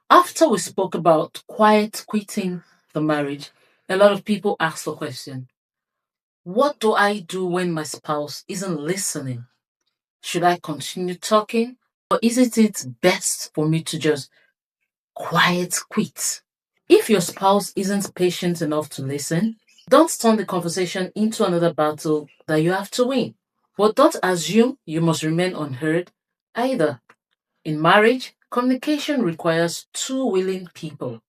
After we spoke about quiet quitting the marriage, a lot of people ask the question, what do I do when my spouse isn't listening? Should I continue talking? Or isn't it best for me to just quiet quit? If your spouse isn't patient enough to listen, don't turn the conversation into another battle that you have to win. But don't assume you must remain unheard either. In marriage, communication requires two willing people.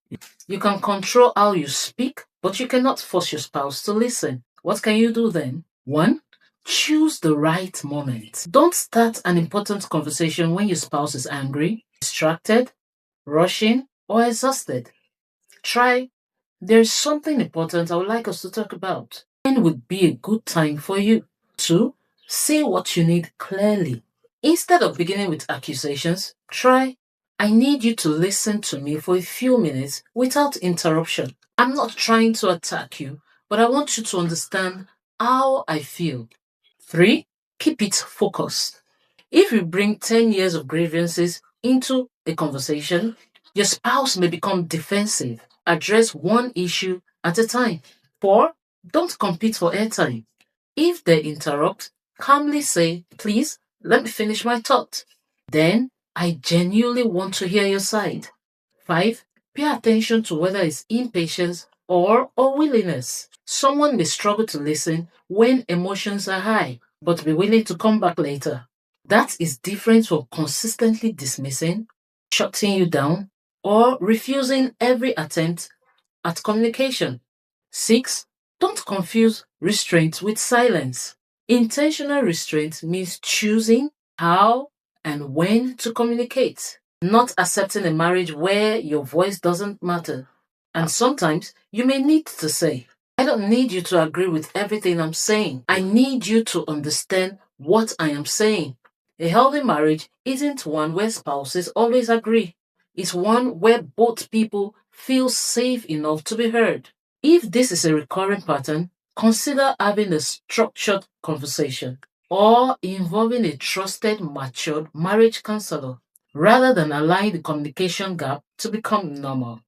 You can control how you speak, but you cannot force your spouse to listen. What can you do then? One, choose the right moment. Don't start an important conversation when your spouse is angry, distracted, rushing, or exhausted. Try, there's something important I would like us to talk about. When would be a good time for you? Two, say what you need clearly. Instead of beginning with accusations, try, I need you to listen to me for a few minutes without interruption. I'm not trying to attack you, but I want you to understand how I feel. Three, keep it focused. If you bring 10 years of grievances into a conversation, your spouse may become defensive. Address one issue at a time. Four, don't compete for airtime. If they interrupt, calmly say, please, let me finish my thought. Then, I genuinely want to hear your side. Five, pay attention to whether it's impatience or unwillingness. Someone may struggle to listen when emotions are high, but be willing to come back later. That is different from consistently dismissing, shutting you down, or refusing every attempt at communication. Six, don't confuse restraint with silence. Intentional restraint means choosing how and when to communicate, not accepting a marriage where your voice doesn't matter. And sometimes you may need to say, I don't need you to agree with everything I'm saying. I need you to understand what I am saying. A healthy marriage isn't one where spouses always agree. It's one where both people feel safe enough to be heard. If this is a recurring pattern, consider having a structured conversation or involving a trusted, matured marriage counselor rather than allowing the communication gap to become normal.